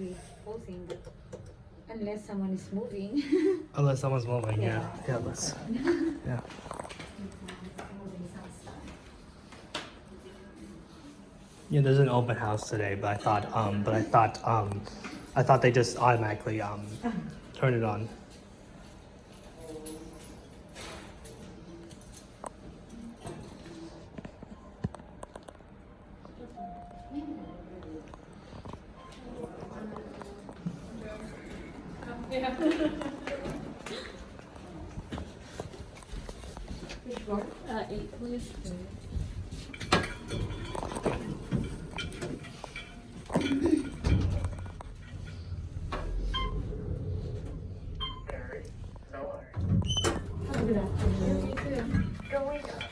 actually posing, but unless someone is moving. Unless someone's moving, yeah. Yeah. Yeah, let's. Yeah. Yeah, there's an open house today, but I thought they just automatically turn it on. Yeah. Which one? 8, please. Good afternoon. You too. Going up.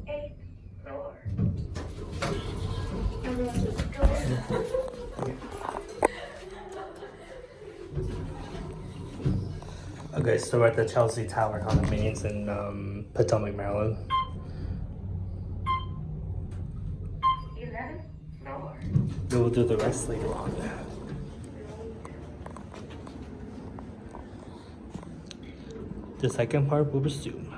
Eighth floor. Everyone just go in. Okay, so we're at the Chelsea Tower condominiums in Potomac, Maryland. 11th floor. We will do the rest later on. The second part will resume.